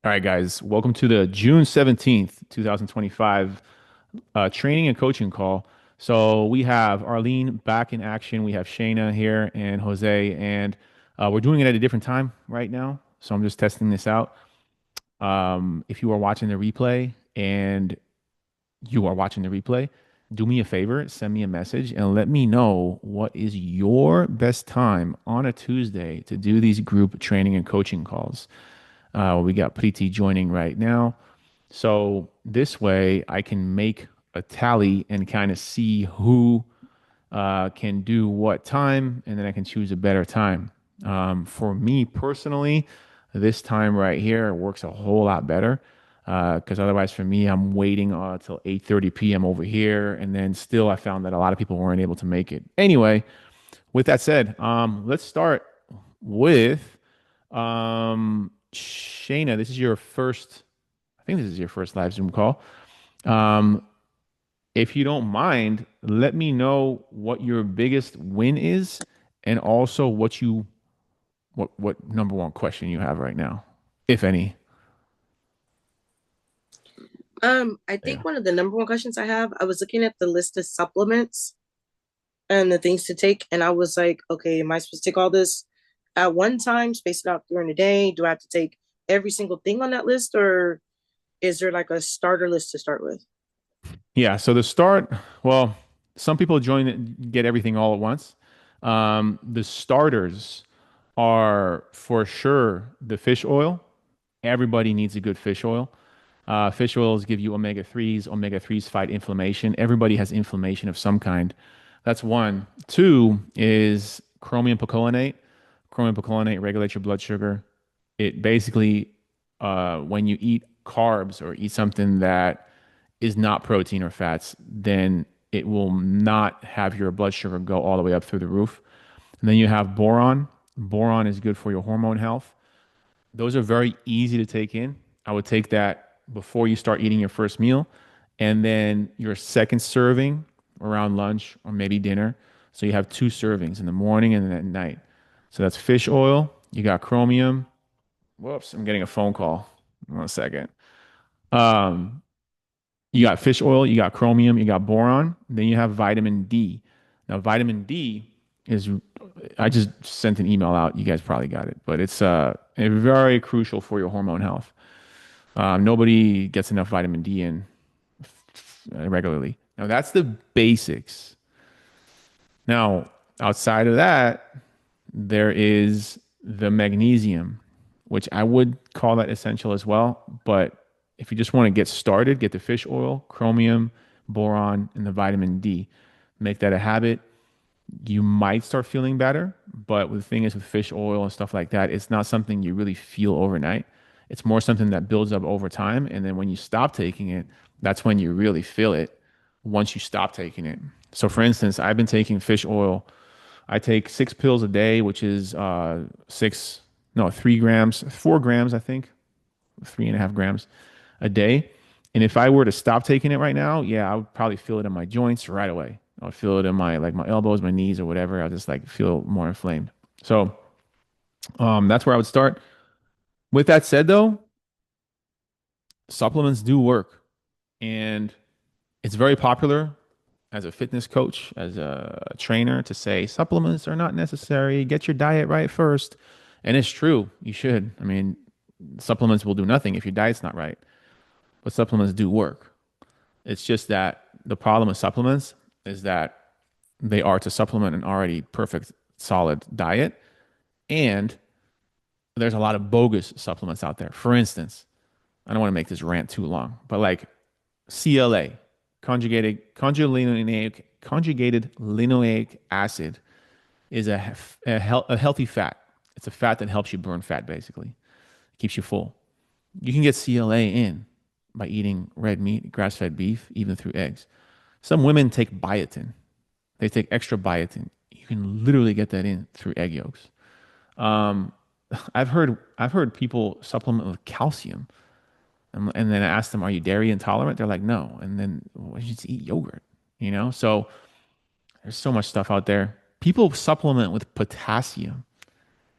All right, guys, welcome to the June 17th, 2025 training and coaching call. So we have Arlene back in action. We have Shayna here and Jose, and we're doing it at a different time right now. So I'm just testing this out. If you are watching the replay and you are watching the replay, do me a favor, send me a message and let me know what is your best time on a Tuesday to do these group training and coaching calls. We got Preeti joining right now. So this way I can make a tally and kind of see who can do what time, and then I can choose a better time. For me personally, this time right here works a whole lot better because otherwise, for me, I'm waiting till 8:30 p.m. over here, and then still I found that a lot of people weren't able to make it. Anyway, with that said, let's start with Shayna. This is your first. I think this is your first live Zoom call. Um, if you don't mind, let me know what your biggest win is and also what number one question you have right now, if any. I Yeah. think one of the number one questions I have, I was looking at the list of supplements and the things to take, and I was like, okay, am I supposed to take all this at one time, space it out during the day? Do I have to take every single thing on that list, or is there like a starter list to start with? Yeah, so the start, well, some people get everything all at once. The starters are for sure the fish oil. Everybody needs a good fish oil. Fish oils give you omega 3s. Omega 3s fight inflammation. Everybody has inflammation of some kind. That's one. Two is chromium picolinate. Chromium picolinate regulates your blood sugar. It basically, when you eat carbs or eat something that is not protein or fats, then it will not have your blood sugar go all the way up through the roof. And then you have boron. Boron is good for your hormone health. Those are very easy to take in. I would take that before you start eating your first meal, and then your second serving around lunch or maybe dinner. So you have two servings in the morning and then at night. So that's fish oil. You got chromium. Whoops, I'm getting a phone call. 1 second. Um, you got fish oil, you got chromium, you got boron, then you have vitamin D. Now, vitamin D is, I just sent an email out. You guys probably got it, but it's very crucial for your hormone health. Nobody gets enough vitamin D in regularly. Now, that's the basics. Now, outside of that, there is the magnesium, which I would call that essential as well. But if you just want to get started, get the fish oil, chromium, boron, and the vitamin D. Make that a habit. You might start feeling better, but the thing is with fish oil and stuff like that, it's not something you really feel overnight. It's more something that builds up over time. And then when you stop taking it, that's when you really feel it once you stop taking it. So, for instance, I've been taking fish oil. I take 6 pills a day, which is 3 grams, 4 grams, I think, 3.5 grams a day. And if I were to stop taking it right now, yeah, I would probably feel it in my joints right away. I would feel it in my elbows, my knees, or whatever. I'll just like feel more inflamed. So that's where I would start. With that said, though, supplements do work, and it's very popular as a fitness coach, as a trainer, to say supplements are not necessary. Get your diet right first. And it's true. You should. I mean, supplements will do nothing if your diet's not right, but supplements do work. It's just that the problem with supplements is that they are to supplement an already perfect, solid diet. And there's a lot of bogus supplements out there. For instance, I don't want to make this rant too long, but like CLA, conjugated linoleic acid, is a healthy fat. It's a fat that helps you burn fat, basically. It keeps you full. You can get CLA in by eating red meat, grass fed beef, even through eggs. Some women take biotin. They take extra biotin. You can literally get that in through egg yolks. Um, I've heard people supplement with calcium, and then I ask them, "Are you dairy intolerant?" They're like, "No." And then well, you just eat yogurt, you know. So there's so much stuff out there. People supplement with potassium,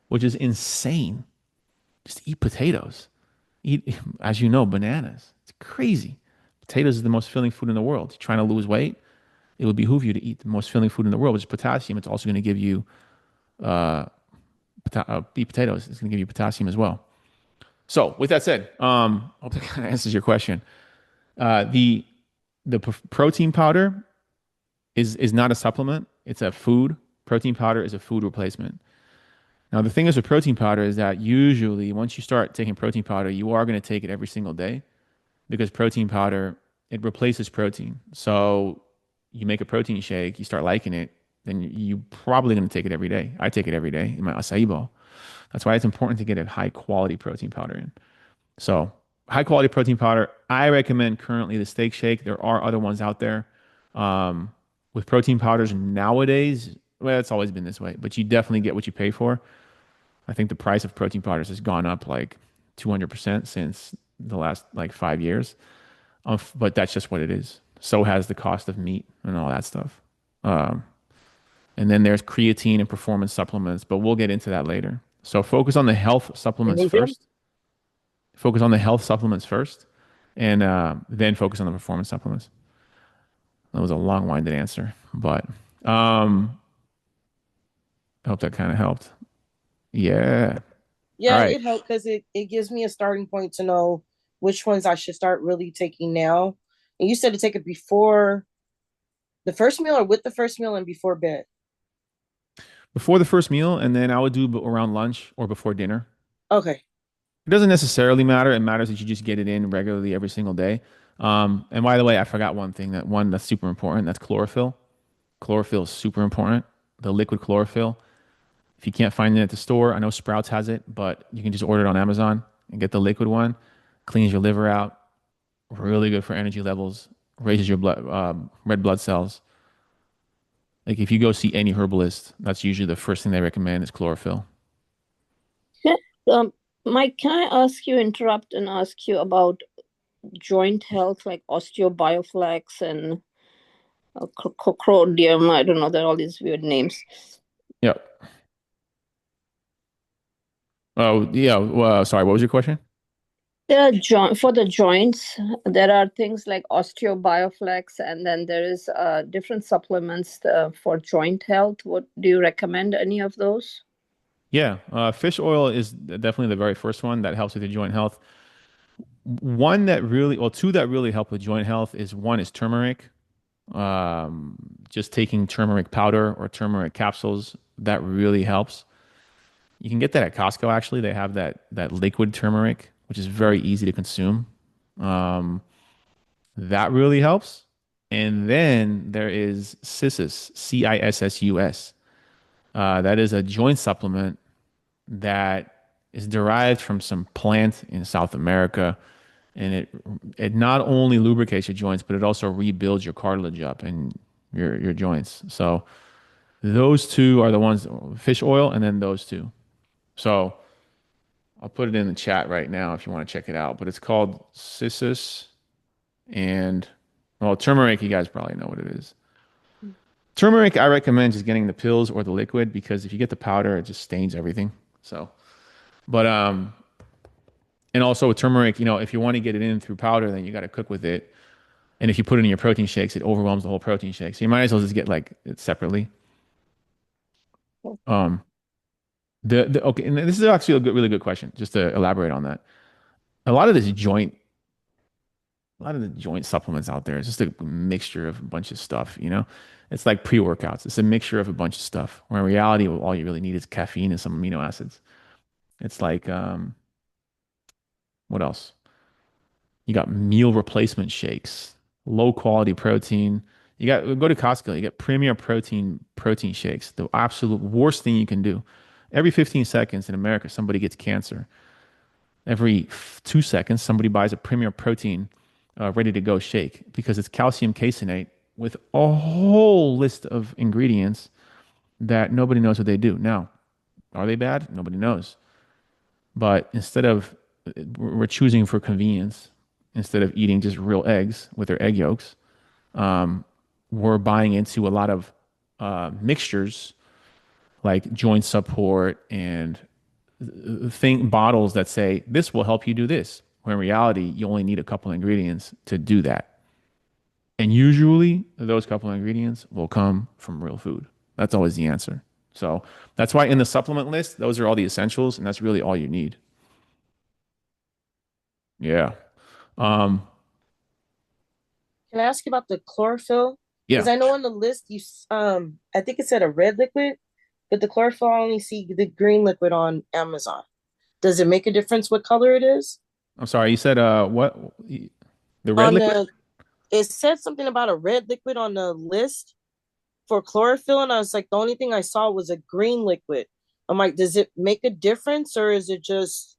which is insane. Just eat potatoes. Eat, as you know, bananas. It's crazy. Potatoes is the most filling food in the world. You're trying to lose weight, it would behoove you to eat the most filling food in the world, which is potassium. It's also going to give you uh, beet potatoes. It's going to give you potassium as well. So, with that said, I hope that kind of answers your question. The protein powder is not a supplement. It's a food. Protein powder is a food replacement. Now, the thing is with protein powder is that usually once you start taking protein powder, you are going to take it every single day because protein powder it replaces protein. So you make a protein shake, you start liking it, then you probably going to take it every day. I take it every day in my acai bowl. That's why it's important to get a high quality protein powder in. So high quality protein powder. I recommend currently the Steak Shake. There are other ones out there um, with protein powders nowadays. Well, it's always been this way, but you definitely get what you pay for. I think the price of protein powders has gone up like 200% since the last like 5 years. But that's just what it is. So has the cost of meat and all that stuff. Um, and then there's creatine and performance supplements, but we'll get into that later. So focus on the health supplements Magnesium? first. Focus on the health supplements first, and then focus on the performance supplements. That was a long-winded answer, but I hope that kind of helped. Yeah. All Yeah, right. it helped because it gives me a starting point to know which ones I should start really taking now. And you said to take it before the first meal or with the first meal and before bed. Before the first meal, and then I would do around lunch or before dinner. Okay. It doesn't necessarily matter. It matters that you just get it in regularly every single day. And by the way, I forgot one thing that one that's super important. That's chlorophyll. Chlorophyll is super important. The liquid chlorophyll. If you can't find it at the store, I know Sprouts has it, but you can just order it on Amazon and get the liquid one. Cleans your liver out. Really good for energy levels. Raises your red blood cells. Like if you go see any herbalist, that's usually the first thing they recommend is chlorophyll. Yeah. Um, Mike, can I ask you, interrupt and ask you about joint health like osteobioflex and cochrodium? I don't know, there are all these weird names. Yep. Oh yeah. Well, sorry. What was your question? There are for the joints, there are things like osteobioflex, and then there is different supplements for joint health. What do you recommend? Any of those? Yeah, fish oil is definitely the very first one that helps with your joint health. One that really, well, two that really help with joint health is one is turmeric. Just taking turmeric powder or turmeric capsules that really helps. You can get that at Costco. Actually, they have that liquid turmeric, which is very easy to consume. Um, that really helps. And then there is Cissus, CISSUS. That is a joint supplement that is derived from some plant in South America, and it not only lubricates your joints, but it also rebuilds your cartilage up and your joints. So those two are the ones, fish oil, and then those two. So I'll put it in the chat right now if you want to check it out. But it's called Cissus and well, turmeric. You guys probably know what it is. Turmeric, I recommend just getting the pills or the liquid because if you get the powder, it just stains everything. So, but and also with turmeric, if you want to get it in through powder, then you got to cook with it. And if you put it in your protein shakes, it overwhelms the whole protein shake. So you might as well just get like it separately. Um, the okay, and this is actually a really good question. Just to elaborate on that, a lot of this joint, a lot of the joint supplements out there is just a mixture of a bunch of stuff. It's like pre-workouts. It's a mixture of a bunch of stuff. Where in reality, all you really need is caffeine and some amino acids. It's like what else? You got meal replacement shakes, low quality protein. You got go to Costco. You get premier protein shakes. The absolute worst thing you can do. Every 15 seconds in America, somebody gets cancer. Every 2 seconds, somebody buys a premier protein ready to go shake because it's calcium caseinate with a whole list of ingredients that nobody knows what they do. Now, are they bad? Nobody knows. But instead of we're choosing for convenience instead of eating just real eggs with their egg yolks. We're buying into a lot of mixtures like joint support and bottles that say this will help you do this. when in reality, you only need a couple ingredients to do that. And usually those couple ingredients will come from real food. That's always the answer. So that's why in the supplement list, those are all the essentials, and that's really all you need. Yeah. Um, Can I ask you about the chlorophyll? Because yeah. I know on the list I think it said a red liquid, but the chlorophyll I only see the green liquid on Amazon. Does it make a difference what color it is? I'm sorry. You said what? The red On liquid? the It said something about a red liquid on the list for chlorophyll, and I was like, the only thing I saw was a green liquid. I'm like, does it make a difference, or is it just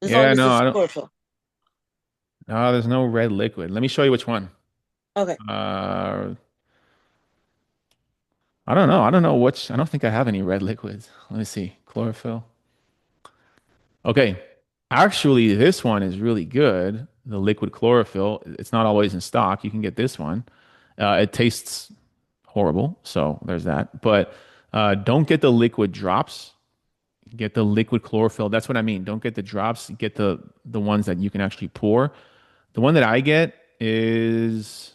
as long Yeah, as no, it's I don't. chlorophyll? No, there's no red liquid. Let me show you which one. Okay. Uh, I don't know. I don't know which. I don't think I have any red liquids. Let me see. Chlorophyll. Okay. Actually, this one is really good. The liquid chlorophyll. It's not always in stock. You can get this one. It tastes horrible. So there's that. But don't get the liquid drops. Get the liquid chlorophyll. That's what I mean. Don't get the drops. Get the ones that you can actually pour. The one that I get is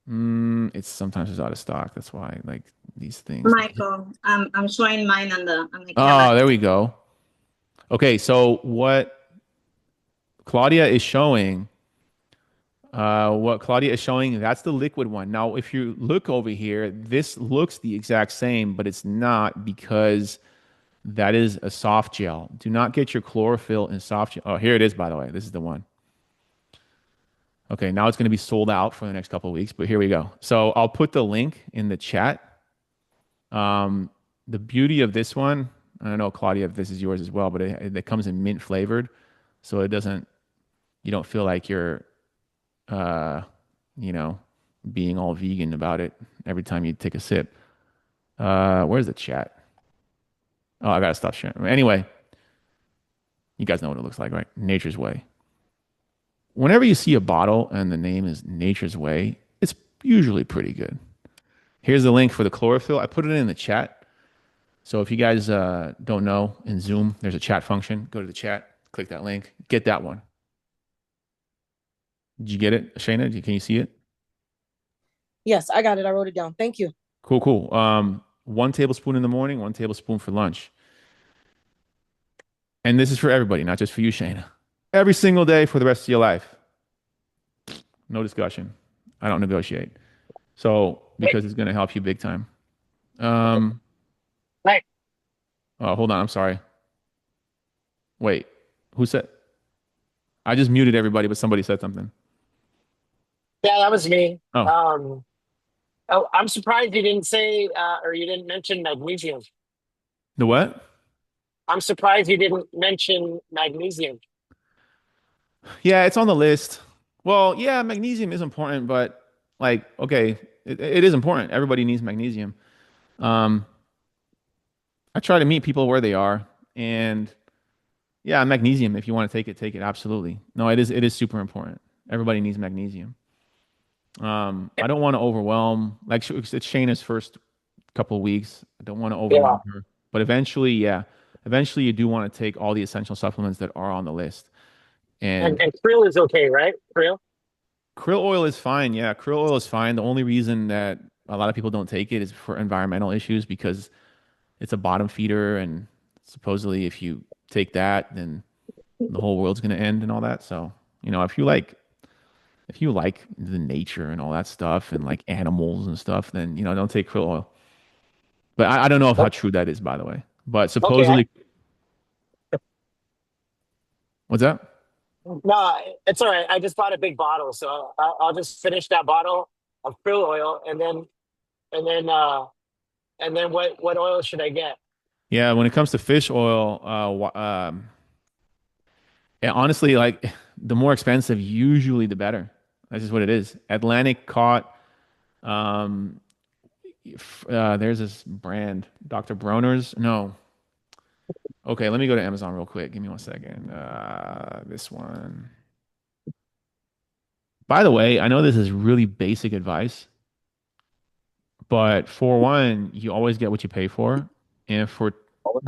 it's sometimes it's out of stock. That's why like these things. Michael, I'm showing mine on the camera. Oh, there we go. Okay, so Claudia is showing, what Claudia is showing, that's the liquid one. Now, if you look over here, this looks the exact same, but it's not because that is a soft gel. Do not get your chlorophyll in soft gel. Oh, here it is, by the way. This is the one. Okay, now it's going to be sold out for the next couple of weeks, but here we go. So I'll put the link in the chat. The beauty of this one, I don't know, Claudia, if this is yours as well, but it comes in mint flavored, so it doesn't, you don't feel like you're, uh, you know, being all vegan about it every time you take a sip. Where's the chat? Oh, I gotta stop sharing. Anyway, you guys know what it looks like, right? Nature's Way. Whenever you see a bottle and the name is Nature's Way, it's usually pretty good. Here's the link for the chlorophyll. I put it in the chat. So if you guys don't know, in Zoom, there's a chat function. Go to the chat, click that link, get that one. Did you get it, Shayna? Can you see it? Yes, I got it. I wrote it down. Thank you. Cool, cool. 1 tablespoon in the morning, 1 tablespoon for lunch. And this is for everybody, not just for you, Shayna. Every single day for the rest of your life. No discussion. I don't negotiate. So, because it's going to help you big time. Um, Right. oh, hold on. I'm sorry. Wait, who said? I just muted everybody, but somebody said something. Yeah, that was me. Oh, Oh, I'm surprised you didn't say or you didn't mention magnesium. the what? I'm surprised you didn't mention magnesium. Yeah, it's on the list. Well, yeah, magnesium is important, but like, okay, it is important. Everybody needs magnesium. Um, I try to meet people where they are, and yeah, magnesium. If you want to take it, take it. Absolutely. No, it is super important. Everybody needs magnesium. I don't want to overwhelm. Like it's Shayna's first couple of weeks. I don't want to Yeah. overwhelm her, but eventually, you do want to take all the essential supplements that are on the list. And And krill is okay, right? Krill? krill oil is fine. Yeah, krill oil is fine. The only reason that a lot of people don't take it is for environmental issues because it's a bottom feeder, and supposedly if you take that, then the whole world's going to end and all that. So, if you like the nature and all that stuff and like animals and stuff, then don't take krill oil. But I don't know if how true that is, by the way. But Okay. supposedly, what's that? No, it's all right. I just bought a big bottle, so I'll just finish that bottle of krill oil, and then what oil should I get? Yeah, when it comes to fish oil, yeah, honestly, like the more expensive, usually the better. That's just what it is. Atlantic caught. Um, there's this brand, Dr. Bronner's. No. Okay, let me go to Amazon real quick. Give me 1 second. This one. By the way, I know this is really basic advice, but for one, you always get what you pay for, and for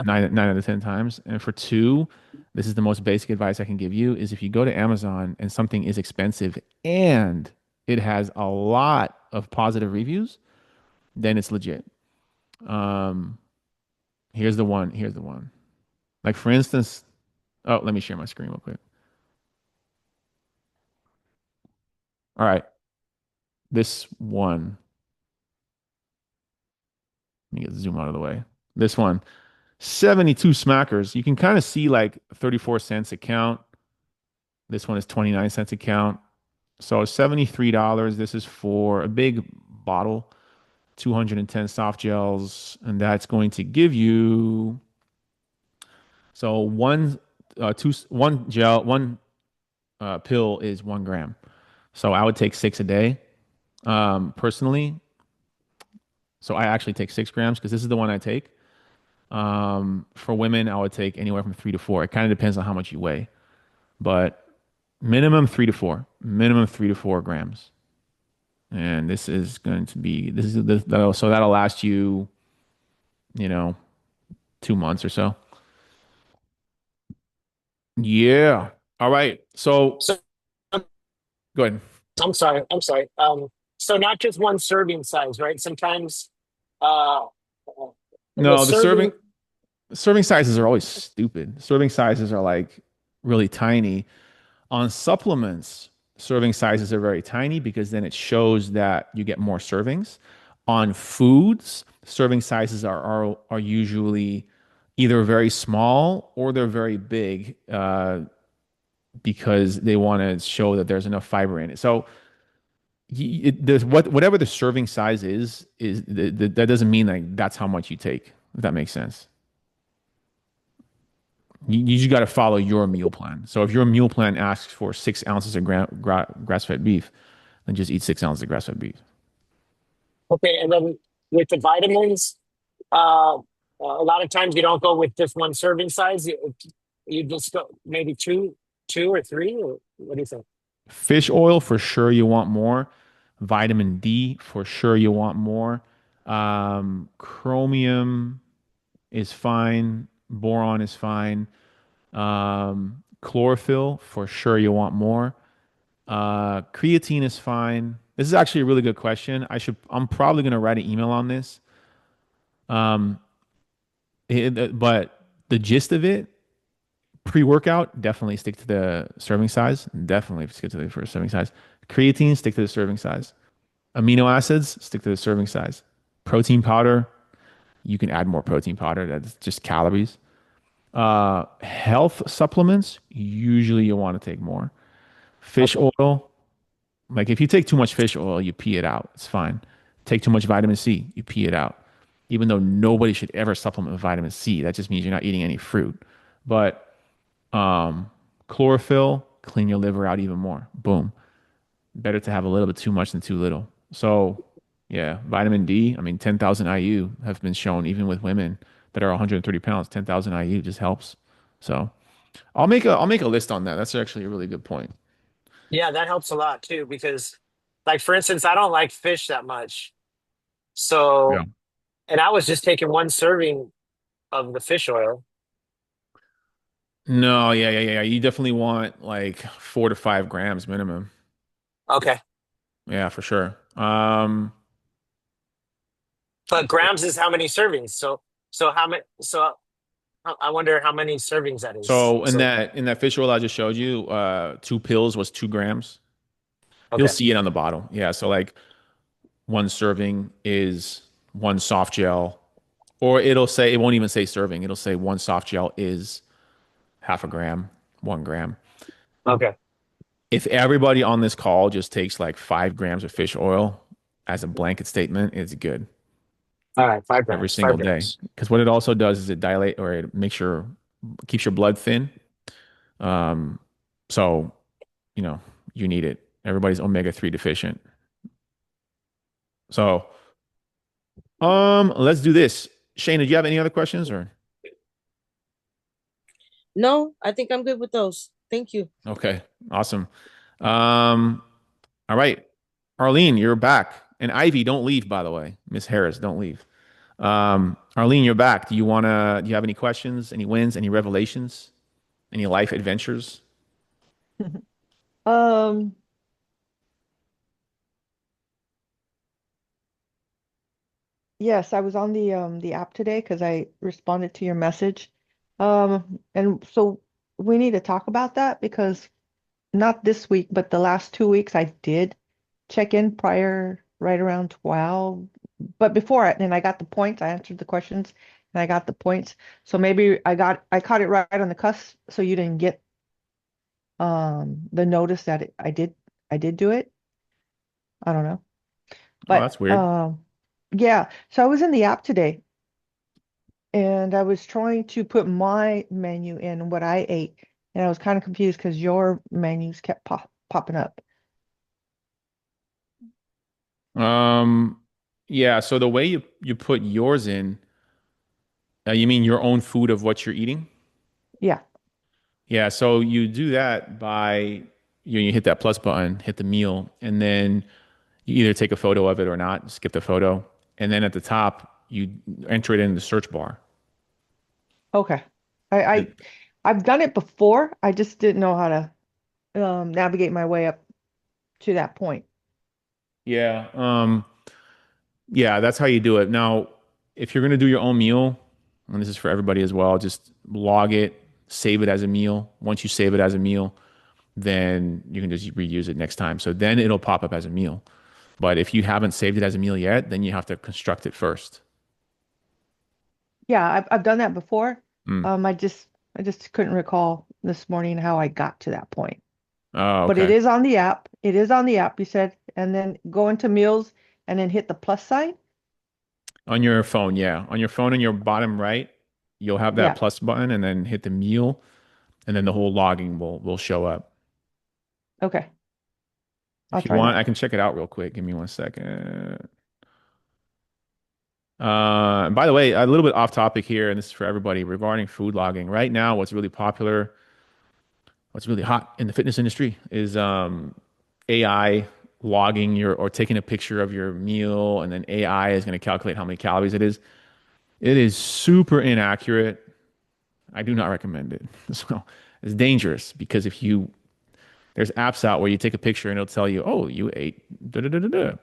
nine out of 10 times, and for two, this is the most basic advice I can give you, is if you go to Amazon and something is expensive and it has a lot of positive reviews, then it's legit. Um, here's the one. Here's the one. Like for instance, oh, let me share my screen real quick. All right. This one. Let me get the zoom out of the way. This one. 72 smackers. You can kind of see like 34 cents a count. This one is 29 cents a count. So $73. This is for a big bottle, 210 soft gels, and that's going to give you so one gel, one pill is 1 gram. So I would take 6 a day, personally. So I actually take 6 grams because this is the one I take. For women, I would take anywhere from 3 to 4. It kind of depends on how much you weigh, but minimum 3 to 4, minimum 3 to 4 grams. And this is going to be so that'll last you, 2 months or so. Yeah. All right. So So go ahead. I'm sorry. I'm sorry. So not just one serving size, right? Sometimes, uh, the No, the serving. serving sizes are always stupid. Serving sizes are like really tiny. On supplements, serving sizes are very tiny because then it shows that you get more servings. On foods, serving sizes are usually either very small or they're very big, because they want to show that there's enough fiber in it. So there's whatever the serving size is that doesn't mean like that's how much you take. If that makes sense. You just got to follow your meal plan. So if your meal plan asks for 6 ounces of grass-fed beef, then just eat 6 ounces of grass-fed beef. Okay, and then with the vitamins, a lot of times you don't go with just one serving size. You just go maybe two or three. Or what do you think? Fish oil, for sure you want more. Vitamin D, for sure you want more. Chromium is fine. Boron is fine. Chlorophyll, for sure you want more. Creatine is fine. This is actually a really good question. I'm probably going to write an email on this. Um, but the gist of it, pre-workout, definitely stick to the serving size. Definitely stick to the first serving size. Creatine, stick to the serving size. Amino acids, stick to the serving size. Protein powder, you can add more protein powder. That's just calories. Health supplements, usually you want to take more. Fish Okay. oil, like if you take too much fish oil, you pee it out. It's fine. Take too much vitamin C, you pee it out. Even though nobody should ever supplement with vitamin C, that just means you're not eating any fruit. But chlorophyll, clean your liver out even more. Boom. Better to have a little bit too much than too little. So, yeah, vitamin D, I mean, 10,000 IU have been shown even with women that are 130 pounds. 10,000 IU just helps. So, I'll make a list on that. That's actually a really good point. Yeah, that helps a lot too because, like for instance, I don't like fish that much. Yeah. So, and I was just taking one serving of the fish oil. No, yeah, yeah, yeah, yeah. You definitely want like 4 to 5 grams minimum. Okay, Yeah, for sure. but grams is how many servings? So how many? So I wonder how many servings that is. So in So that fish oil I just showed you, 2 pills was 2 grams. You'll okay, see it on the bottle. Yeah. So like one serving is one soft gel, or it won't even say serving. It'll say one soft gel is half a gram, 1 gram. okay, If everybody on this call just takes like 5 grams of fish oil as a blanket statement, it's good all right, five every grams, single five day. grams. Because what it also does is it dilate or it keeps your blood thin. Um, so you know you need it. Everybody's omega-3 deficient. So let's do this. Shane, did you have any other questions or? No, I think I'm good with those. Thank you. Okay, awesome. Um, all right, Arlene, you're back, and Ivy, don't leave, by the way. Miss Harris, don't leave. Arlene, you're back. Do you have any questions, any wins, any revelations, Any life adventures? Um, yes, I was on the app today because I responded to your message. And so we need to talk about that because not this week, but the last 2 weeks I did check in prior right around 12. But before it, and I got the points. I answered the questions and I got the points. So maybe I caught it right on the cusp, so you didn't get the notice that I did do it. I don't know. Oh, But that's weird. yeah, so I was in the app today and I was trying to put my menu in what I ate, and I was kind of confused because your menus kept popping up. Um, yeah. So the way you put yours in, you mean your own food of what you're eating? Yeah. Yeah. So you do that by you hit that plus button, hit the meal, and then you either take a photo of it or not, skip the photo, and then at the top you enter it in the search bar. Okay. I, I It- I've done it before. I just didn't know how to navigate my way up to that point. yeah. Yeah, that's how you do it. Now, if you're gonna do your own meal, and this is for everybody as well, just log it, save it as a meal. Once you save it as a meal, then you can just reuse it next time. So then it'll pop up as a meal. But if you haven't saved it as a meal yet, then you have to construct it first. Yeah, I've done that before. Mm. I just couldn't recall this morning how I got to that point. Oh, But it okay. is on the app. It is on the app, you said, and then go into meals and then hit the plus sign. On your phone, yeah. On your phone in your bottom right, you'll have that Yeah. plus button and then hit the meal, and then the whole logging will show up. Okay. I'll If you try want, that. I can check it out real quick. Give me 1 second. And by the way, a little bit off topic here, and this is for everybody regarding food logging. Right now, what's really popular, what's really hot in the fitness industry is AI logging your or taking a picture of your meal, and then AI is going to calculate how many calories it is. It is super inaccurate. I do not recommend it. So it's dangerous because if you there's apps out where you take a picture and it'll tell you, oh, you ate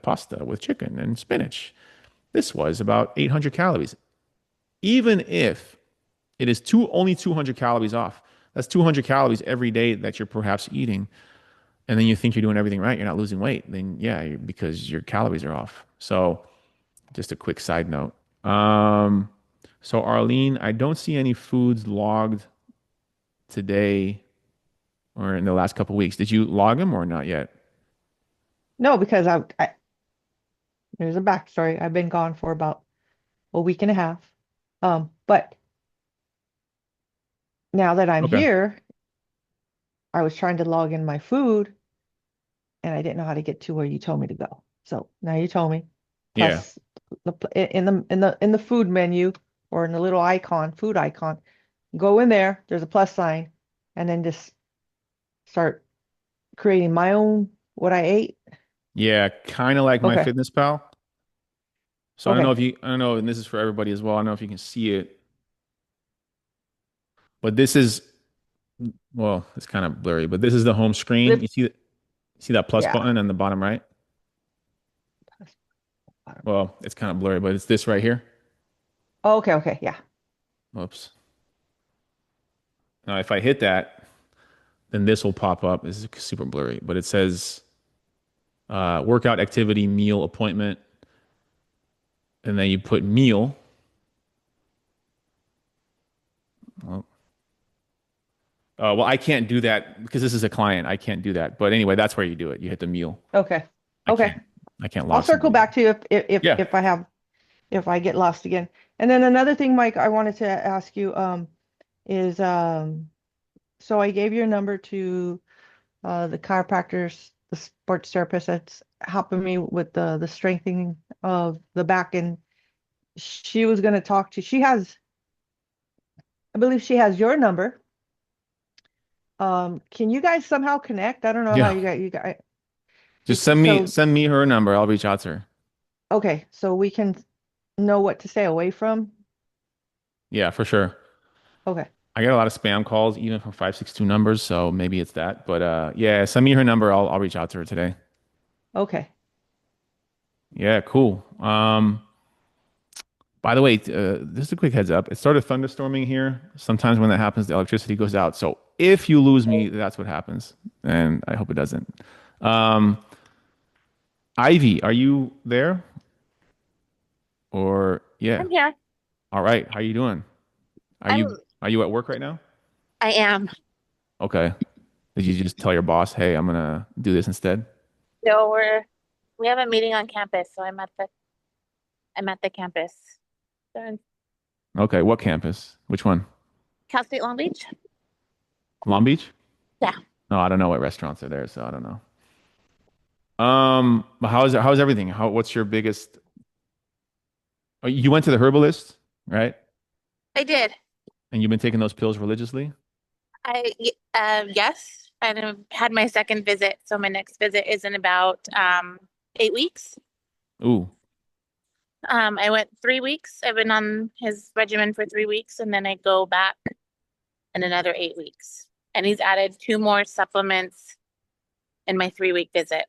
pasta with chicken and spinach. This was about 800 calories. Even if it is only 200 calories off, that's 200 calories every day that you're perhaps eating. And then you think you're doing everything right, you're not losing weight. Then, yeah, because your calories are off. So, just a quick side note. So, Arlene, I don't see any foods logged today or in the last couple of weeks. Did you log them or not yet? No, because there's a backstory. I've been gone for about a week and a half. But now that I'm Okay. here, I was trying to log in my food and I didn't know how to get to where you told me to go. So now you told me. Yeah. Plus in the food menu or in the little icon, food icon, go in there, there's a plus sign, and then just start creating my own what I ate. Yeah. Kind of like my Okay. Fitness Pal. So Okay. I don't know, and this is for everybody as well. I don't know if you can see it, but this is, well, it's kind of blurry, but this is the home screen. Flip. See that plus Yeah. button on the bottom right? Well, it's kind of blurry, but it's this right here. Okay, okay, yeah. Whoops. Now, if I hit that, then this will pop up. This is super blurry, but it says workout activity, meal, appointment, and then you put meal. Well, well, I can't do that because this is a client. I can't do that. But anyway, that's where you do it. You hit the meal. Okay. I Okay. can't. I can't I'll log circle somebody. back to you Yeah. if I get lost again. And then another thing, Mike, I wanted to ask you is so I gave your number to the chiropractors, the sports therapist that's helping me with the strengthening of the back, and she was going to talk to. I believe she has your number. Can you guys somehow connect? I don't know how Yeah. you guys. Just So send me her number. I'll reach out to her. okay, so we can know what to stay away from. Yeah, for sure. Okay. I get a lot of spam calls, even from 562 numbers, so maybe it's that. But yeah, send me her number. I'll reach out to her today. Okay. Yeah, cool. By the way, just a quick heads up. It started thunderstorming here. Sometimes when that happens, the electricity goes out. So if you lose me, that's what happens. And I hope it doesn't. Um, Ivy, are you there? Or yeah. I'm here. All right. How you doing? Are I'm you at work right now? I am. Okay. Did you just tell your boss, "Hey, I'm gonna do this instead"? So we have a meeting on campus, so I'm at the campus. So in Okay. What campus? Which one? Cal State Long Beach. Long Beach? Yeah. No, I don't know what restaurants are there, so I don't know. But how's everything? What's your biggest? Oh, you went to the herbalist, right? I did. And you've been taking those pills religiously? Yes, and I've had my second visit, so my next visit is in about 8 weeks. Ooh, I went 3 weeks. I've been on his regimen for 3 weeks, and then I go back in another 8 weeks. And he's added 2 more supplements in my 3 week visit.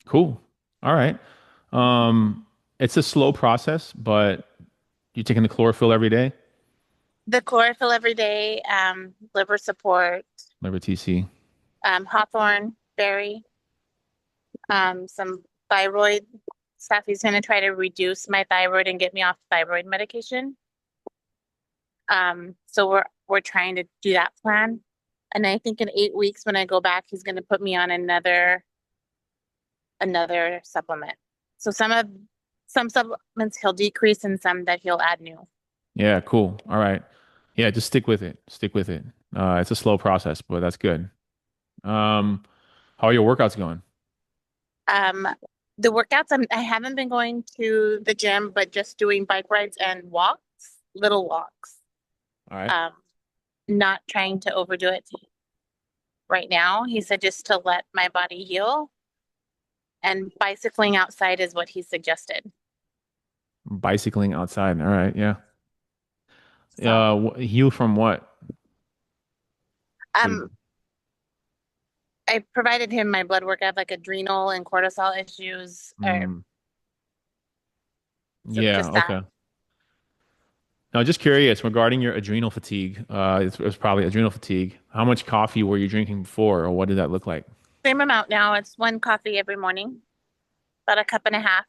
cool. All right. It's a slow process, but you taking the chlorophyll every day? The chlorophyll every day, liver support, Liver TC. hawthorn berry, some thyroid stuff. He's going to try to reduce my thyroid and get me off thyroid medication. So we're trying to do that plan. And I think in 8 weeks when I go back, he's going to put me on another supplement. So some supplements he'll decrease and some that he'll add new. Yeah, cool. All right. Yeah, just stick with it. Stick with it. It's a slow process, but that's good. How are your workouts going? Um, the workouts, I haven't been going to the gym, but just doing bike rides and walks, little walks. All right. Not trying to overdo it right now. He said just to let my body heal, and bicycling outside is what he suggested. Bicycling outside. All right. Yeah. So, Heal from what? um, I provided him my blood work. I have like adrenal and cortisol issues, or Mm, so yeah. just that. Okay. Now, just curious regarding your adrenal fatigue. It's probably adrenal fatigue. How much coffee were you drinking before, or what did that look like? Same amount now. It's one coffee every morning, about a cup and a half.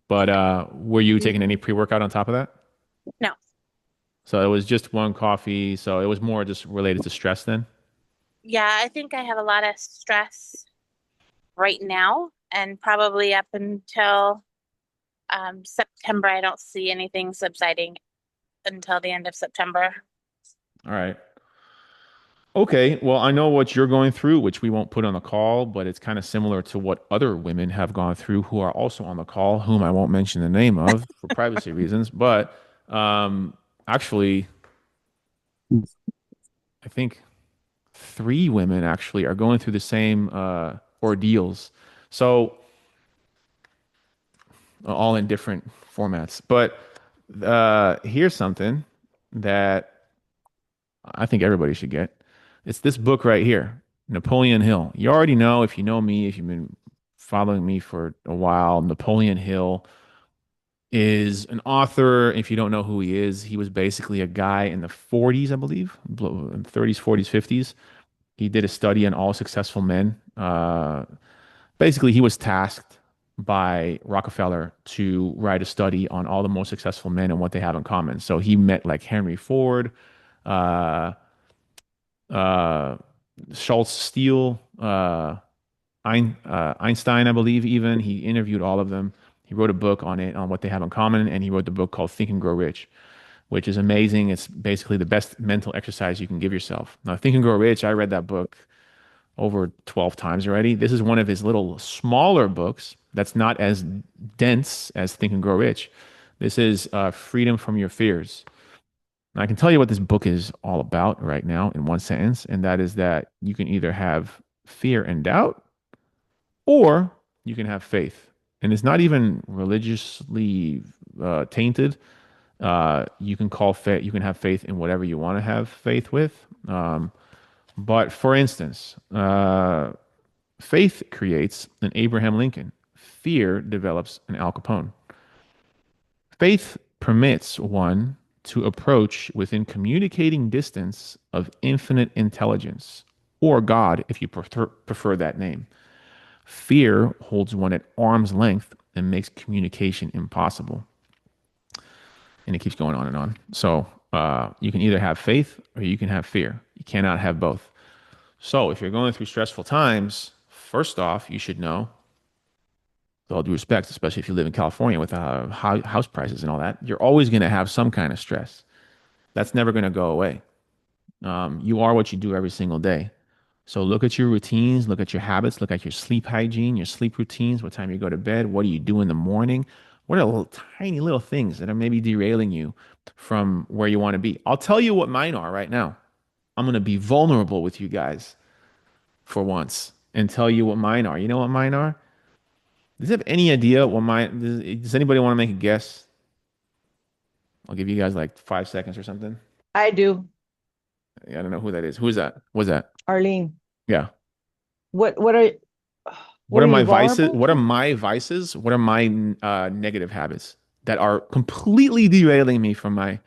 But were you taking any pre-workout on top of that? No. So it was just one coffee. So it was more just related to stress then? Yeah, I think I have a lot of stress right now, and probably up until September. I don't see anything subsiding until the end of September. All right. Okay. Well, I know what you're going through, which we won't put on the call, but it's kind of similar to what other women have gone through who are also on the call, whom I won't mention the name of for privacy reasons. But actually, I think three women actually are going through the same ordeals. So all in different formats. But here's something that I think everybody should get. It's this book right here, Napoleon Hill. You already know, if you know me, if you've been following me for a while, Napoleon Hill is an author. If you don't know who he is, he was basically a guy in the 40s, I believe, 30s, 40s, 50s. He did a study on all successful men. Basically, he was tasked by Rockefeller to write a study on all the most successful men and what they have in common. So he met like Henry Ford, uh, uh, Schultz Steele, Einstein, I believe, even. He interviewed all of them. He wrote a book on it, on what they have in common, and he wrote the book called Think and Grow Rich, which is amazing. It's basically the best mental exercise you can give yourself. Now, Think and Grow Rich, I read that book over 12 times already. This is one of his little smaller books that's not as dense as Think and Grow Rich. This is Freedom from Your Fears. And I can tell you what this book is all about right now in one sentence, and that is that you can either have fear and doubt or you can have faith. And it's not even religiously tainted. You can call faith, you can have faith in whatever you want to have faith with. But for instance, faith creates an Abraham Lincoln. Fear develops an Al Capone. Faith permits one to approach within communicating distance of infinite intelligence, or God, if you prefer that name. Fear holds one at arm's length and makes communication impossible. And it keeps going on and on. So you can either have faith or you can have fear. You cannot have both. So if you're going through stressful times, first off, you should know, with all due respect, especially if you live in California with house prices and all that, you're always going to have some kind of stress. That's never going to go away. You are what you do every single day. So look at your routines, look at your habits, look at your sleep hygiene, your sleep routines, what time you go to bed, what do you do in the morning? What are little tiny little things that are maybe derailing you from where you want to be? I'll tell you what mine are right now. I'm going to be vulnerable with you guys for once and tell you what mine are. You know what mine are? Does you have any idea what mine, does anybody want to make a guess? I'll give you guys like 5 seconds or something. I do. I don't know who that is. Who is that? What's that? Arlene. Yeah. What are What are you my vices? vulnerable What are to? my vices? What are my negative habits that are completely derailing me from my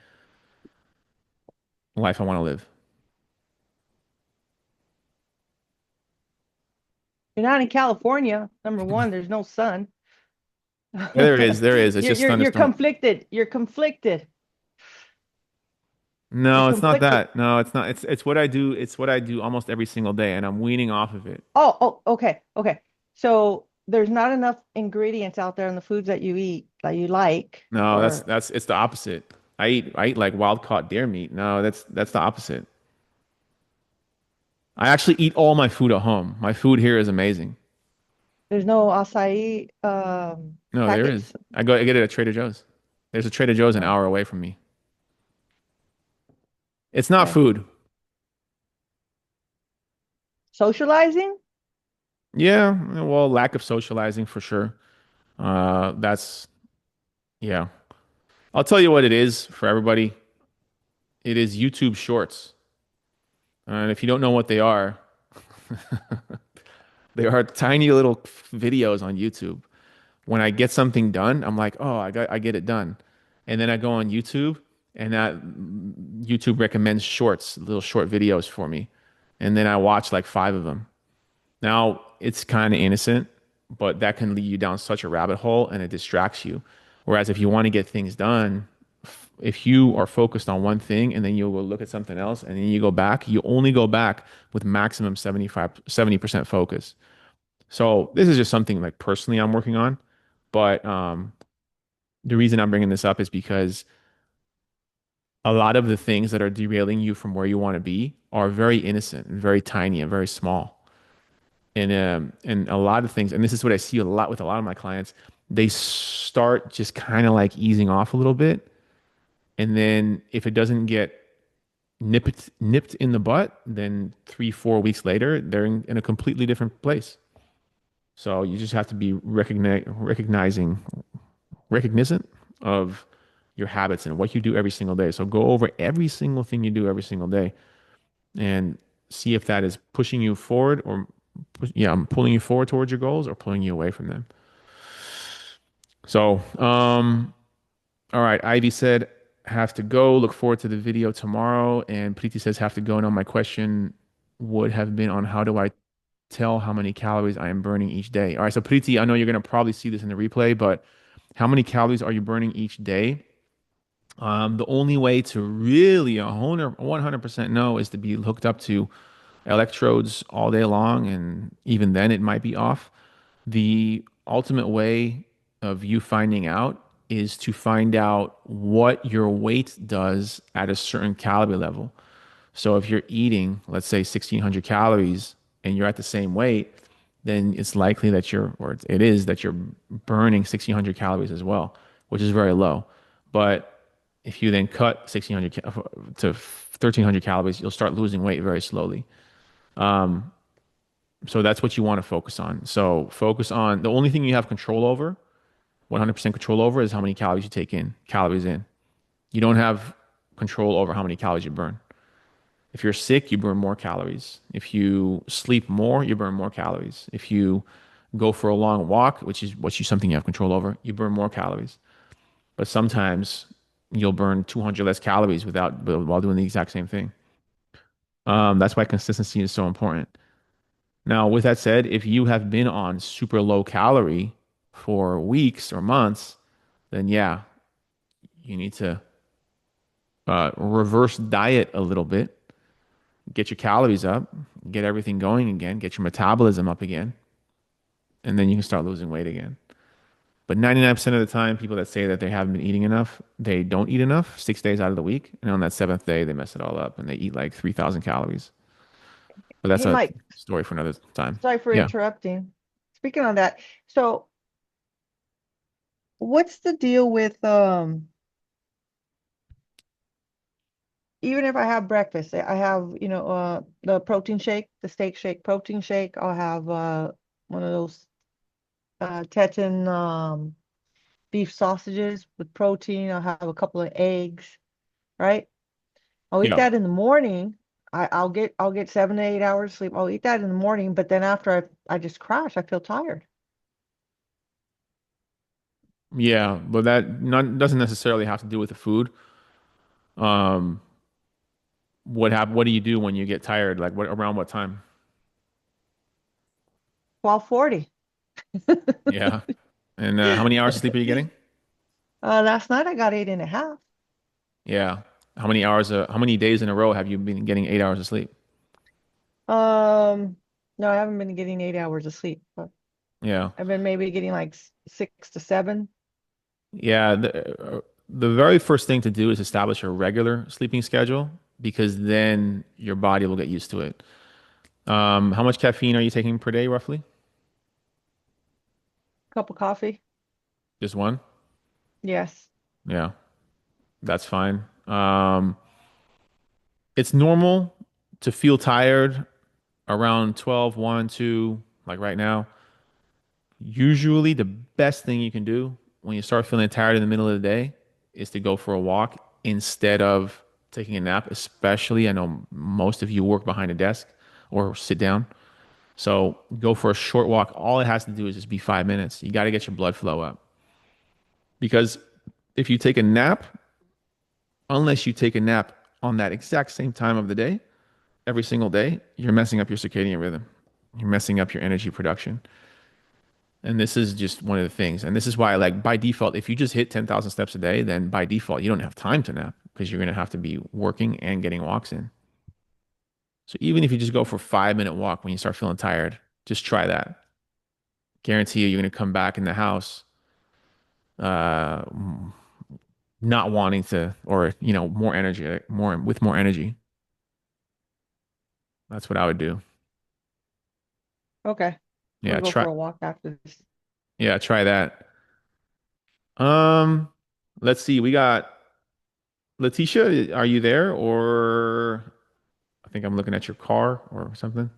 life I want to live? You're not in California. Number one, there's no sun. There is, there is. It's just You're thunderstorm. conflicted. You're conflicted. You're No, it's not conflicted. that. No, it's not. It's what I do. It's what I do almost every single day, and I'm weaning off of it. Okay, okay. So there's not enough ingredients out there in the foods that you eat that you like, No, or that's it's the opposite. I eat like wild caught deer meat. No, that's the opposite. I actually eat all my food at home. My food here is amazing. there's no acai No, there is. packets. I get it at Trader Joe's. There's a Trader Joe's an Oh, hour away from me. It's not okay. food. Socializing? Yeah, well, lack of socializing for sure. That's yeah. I'll tell you what it is for everybody. It is YouTube Shorts. And if you don't know what they are, they are tiny little videos on YouTube. When I get something done, I'm like, oh, I get it done. And then I go on YouTube and that YouTube recommends shorts, little short videos for me. And then I watch like five of them. Now, it's kind of innocent, but that can lead you down such a rabbit hole and it distracts you. Whereas if you want to get things done, if you are focused on one thing and then you'll go look at something else and then you go back, you only go back with maximum 70% focus. So this is just something like personally I'm working on. But the reason I'm bringing this up is because a lot of the things that are derailing you from where you want to be are very innocent and very tiny and very small. And a lot of things, and this is what I see a lot with a lot of my clients, they start just kind of like easing off a little bit. And then if it doesn't get nipped in the butt, then 3, 4 weeks later, they're in a completely different place. So you just have to be recognizant of your habits and what you do every single day. So go over every single thing you do every single day and see if that is pushing you forward or yeah, I'm pulling you forward towards your goals or pulling you away from them. So, all right. Ivy said, have to go. Look forward to the video tomorrow. And Preeti says, have to go. Now, my question would have been on how do I tell how many calories I am burning each day? All right. So, Preeti, I know you're going to probably see this in the replay, but how many calories are you burning each day? The only way to really 100% know is to be hooked up to electrodes all day long. And even then, it might be off. The ultimate way of you finding out is to find out what your weight does at a certain calorie level. So if you're eating, let's say 1600 calories and you're at the same weight, then it's likely that it is that you're burning 1600 calories as well, which is very low. But if you then cut 1600 to 1300 calories, you'll start losing weight very slowly. So that's what you want to focus on. So focus on the only thing you have control over, 100% control over, is how many calories you take in, calories in. You don't have control over how many calories you burn. If you're sick, you burn more calories. If you sleep more, you burn more calories. If you go for a long walk, which is something you have control over, you burn more calories. But sometimes you'll burn 200 less calories while doing the exact same thing. That's why consistency is so important. Now, with that said, if you have been on super low calorie for weeks or months, then yeah, you need to reverse diet a little bit, get your calories up, get everything going again, get your metabolism up again, and then you can start losing weight again. But 99% of the time, people that say that they haven't been eating enough, they don't eat enough 6 days out of the week. And on that seventh day, they mess it all up and they eat like 3,000 calories. But that's Hey, a Mike, story for another time. sorry for Yeah. interrupting. Speaking on that, so what's the deal with even if I have breakfast, I have, the protein shake, the steak shake, protein shake. I'll have one of those Teton beef sausages with protein. I'll have a couple of eggs, right? I'll eat Yeah. that in the morning. I'll get 7 to 8 hours sleep. I'll eat that in the morning, but then after I just crash. I feel tired. Yeah. But doesn't necessarily have to do with the food. Um, what do you do when you get tired? Like around what time? 12:40. Yeah. And how many hours of sleep are you getting? Last night I got 8.5. Yeah. How many days in a row have you been getting 8 hours of sleep? No, I haven't been getting 8 hours of sleep, but Yeah. I've been maybe getting like 6 to 7. Yeah. The very first thing to do is establish a regular sleeping schedule because then your body will get used to it. How much caffeine are you taking per day, roughly? Cup of coffee. Just one? Yes. Yeah, that's fine. It's normal to feel tired around 12, 1, 2, like right now. Usually, the best thing you can do when you start feeling tired in the middle of the day is to go for a walk instead of taking a nap, especially I know most of you work behind a desk or sit down. So go for a short walk. All it has to do is just be 5 minutes. You got to get your blood flow up. Because if you take a nap, unless you take a nap on that exact same time of the day, every single day, you're messing up your circadian rhythm. You're messing up your energy production. And this is just one of the things. And this is why, like, by default, if you just hit 10,000 steps a day, then by default, you don't have time to nap because you're going to have to be working and getting walks in. So even if you just go for a 5 minute walk when you start feeling tired, just try that. Guarantee you're going to come back in the house uh, not wanting to, or, more energy, more energy. That's what I would do. Okay. Yeah, We'll go for a walk after this. try that. Um, let's see. We got Letitia. Are you there? Or I think I'm looking at your car or something.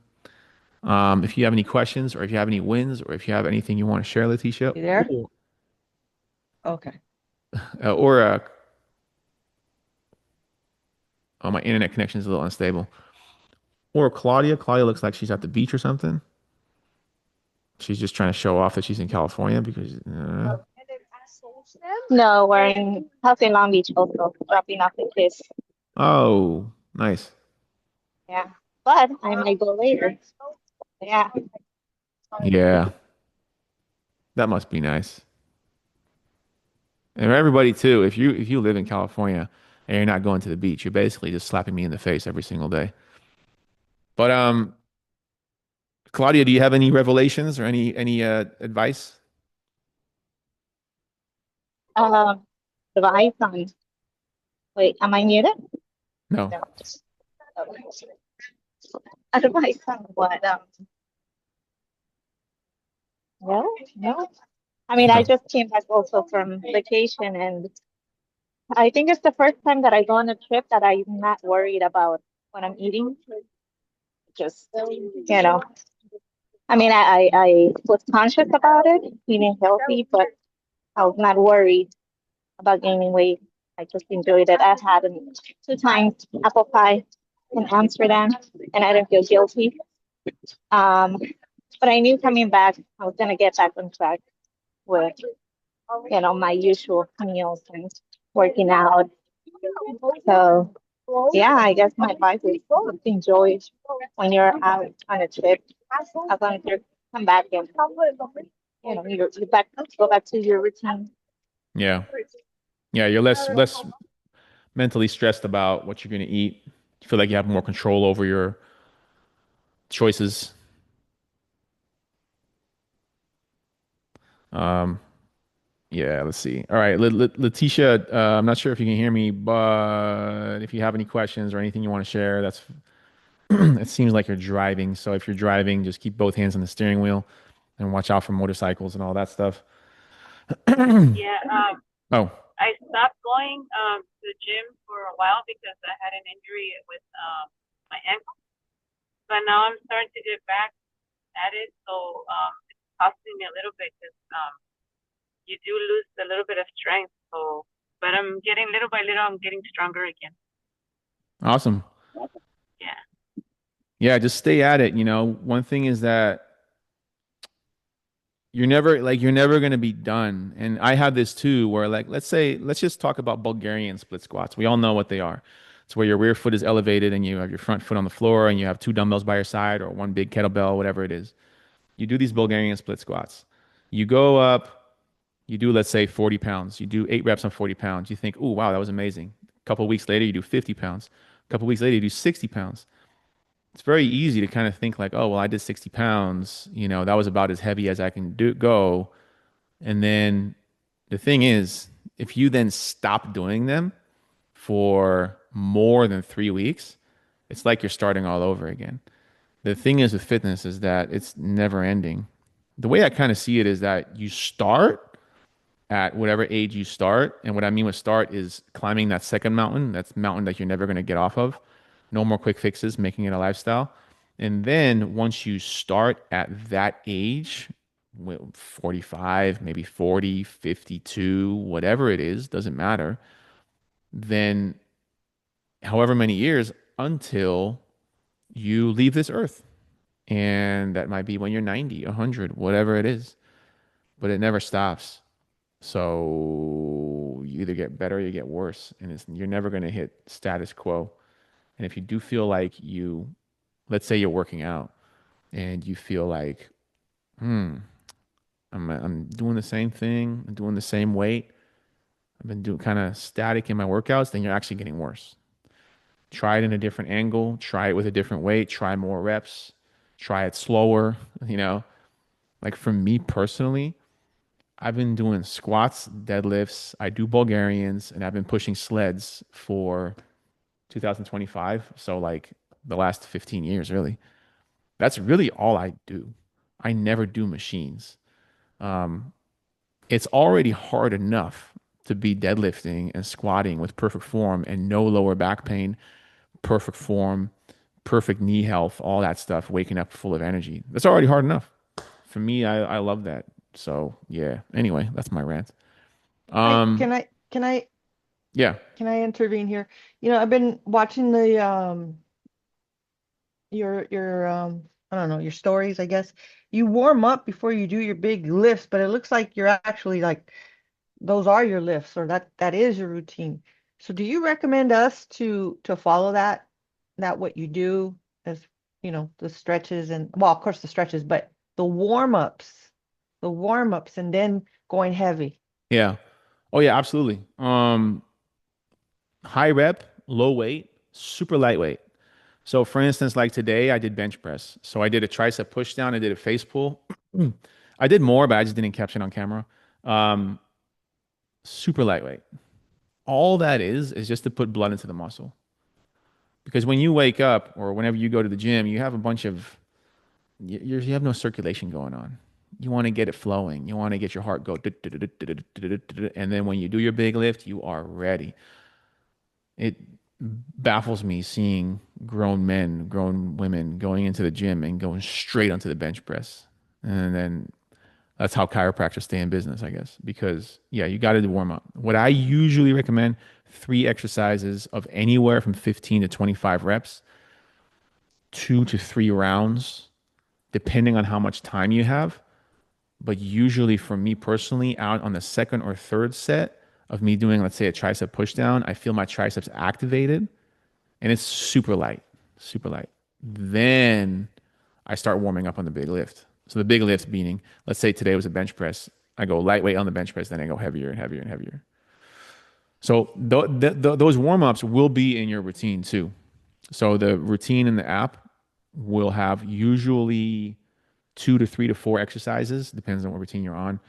If you have any questions or if you have any wins or if you have anything you want to share, Letitia, You there? Okay. or oh, my internet connection is a little unstable. Or Claudia. Claudia looks like she's at the beach or something. She's just trying to show off that she's in California because. No, we're in Healthy Long Beach also, dropping off the kids. Oh, nice. Yeah. But I might go later. Yeah. Yeah, that must be nice. And everybody too, if you live in California and you're not going to the beach, you're basically just slapping me in the face every single day. But Claudia, do you have any revelations or any advice? Advice on, wait, am I muted? No. No. Advice on what? No. I mean, I just came back also from vacation, and I think it's the first time that I go on a trip that I'm not worried about what I'm eating. Just, I mean, I was conscious about it, eating healthy, but I was not worried about gaining weight. I just enjoyed it. I've had it 2 times apple pie in Amsterdam, and I don't feel guilty. Um, but I knew coming back, I was gonna get back on track with, my usual meals and working out. So yeah, I guess my advice is just enjoy when you're out on a trip. As long as you come back and you're back, go back to your routine. Yeah. Yeah, you're less mentally stressed about what you're going to eat. You feel like you have more control over your choices. Um, yeah, let's see. All right, Letitia, I'm not sure if you can hear me, but if you have any questions or anything you want to share, that's it seems like you're driving. So if you're driving, just keep both hands on the steering wheel and watch out for motorcycles and all that stuff. Yeah, Oh, I stopped going to the gym for a while because I had an injury with my ankle. But now I'm starting to get back at it, so it's costing me a little bit because you do lose a little bit of strength. So, but I'm getting little by little, I'm getting stronger again. awesome. Yeah. Yeah, just stay at it. One thing is that you're never going to be done. And I have this too, where like, let's just talk about Bulgarian split squats. We all know what they are. It's where your rear foot is elevated and you have your front foot on the floor and you have two dumbbells by your side or one big kettlebell, whatever it is. You do these Bulgarian split squats. You go up, you do, let's say 40 pounds. You do 8 reps on 40 pounds. You think, oh, wow, that was amazing. A couple of weeks later, you do 50 pounds. A couple of weeks later, you do 60 pounds. It's very easy to kind of think like, oh, well, I did 60 pounds. That was about as heavy as I can go. And then the thing is, if you then stop doing them for more than 3 weeks, it's like you're starting all over again. The thing is with fitness is that it's never ending. The way I kind of see it is that you start at whatever age you start. And what I mean with start is climbing that second mountain, that's mountain that you're never going to get off of. No more quick fixes, making it a lifestyle. And then once you start at that age, 45, maybe 40, 52, whatever it is, doesn't matter. Then however many years until you leave this earth. And that might be when you're 90, 100, whatever it is. But it never stops. So you either get better or you get worse. And you're never going to hit status quo. And if you do feel like let's say you're working out and you feel like, I'm doing the same thing, I'm doing the same weight, I've been doing kind of static in my workouts, then you're actually getting worse. Try it in a different angle, try it with a different weight, try more reps, try it slower. Like for me personally, I've been doing squats, deadlifts, I do Bulgarians, and I've been pushing sleds for 2025. So like the last 15 years, really. That's really all I do. I never do machines. It's already hard enough to be deadlifting and squatting with perfect form and no lower back pain, perfect form, perfect knee health, all that stuff, waking up full of energy. That's already hard enough. For me, I love that. So yeah. Anyway, that's my rant. Can I Yeah. can I intervene here? I've been watching the your I don't know, your stories, I guess. You warm up before you do your big lifts, but it looks like you're actually like those are your lifts or that is your routine. So do you recommend us to follow that what you do as the stretches and well, of course the stretches, but the warm ups and then going heavy. Yeah. Oh yeah, absolutely. High rep, low weight, super lightweight. So for instance, like today I did bench press. So I did a tricep push down, I did a face pull. I did more, but I just didn't capture it on camera. Um, Super lightweight. All that is just to put blood into the muscle. Because when you wake up or whenever you go to the gym, you have a bunch of you have no circulation going on. You want to get it flowing. You want to get your heart go, and then when you do your big lift, you are ready. It baffles me seeing grown men, grown women going into the gym and going straight onto the bench press. And then that's how chiropractors stay in business, I guess, because yeah, you got to do warm up. What I usually recommend 3 exercises of anywhere from 15 to 25 reps, 2 to 3 rounds, depending on how much time you have. But usually for me personally, out on the second or third set of me doing, let's say, a tricep push down, I feel my triceps activated and it's super light, super light. Then I start warming up on the big lift. So the big lift meaning, let's say today was a bench press. I go lightweight on the bench press, then I go heavier and heavier and heavier. So those warm-ups will be in your routine too. So the routine in the app will have usually 2 to 3 to 4 exercises, depends on what routine you're on,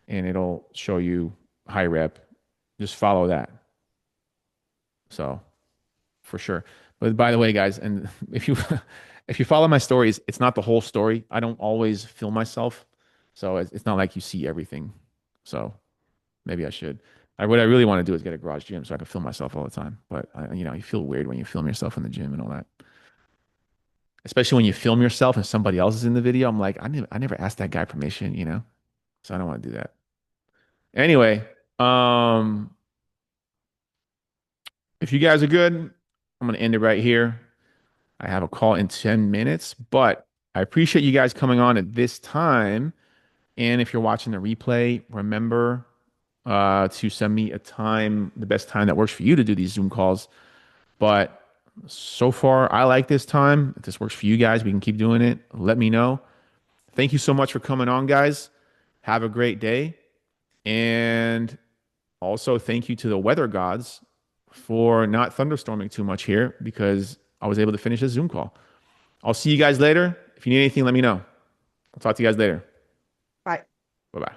and it'll show you high rep. Just follow that. So for sure. But by the way, guys, and if you if you follow my stories, it's not the whole story. I don't always film myself, so it's not like you see everything. So maybe I should. What I really want to do is get a garage gym so I can film myself all the time. But you feel weird when you film yourself in the gym and all that. Especially when you film yourself and somebody else is in the video. I'm like, I never asked that guy permission, So I don't want to do that. Anyway, if you guys are good, I'm going to end it right here. I have a call in 10 minutes, but I appreciate you guys coming on at this time. And if you're watching the replay, remember to send me a time, the best time that works for you to do these Zoom calls. But so far, I like this time. If this works for you guys, we can keep doing it. Let me know. Thank you so much for coming on, guys. Have a great day. And also thank you to the weather gods for not thunderstorming too much here because I was able to finish this Zoom call. I'll see you guys later. If you need anything, let me know. I'll talk to you guys later. Bye. Bye-bye.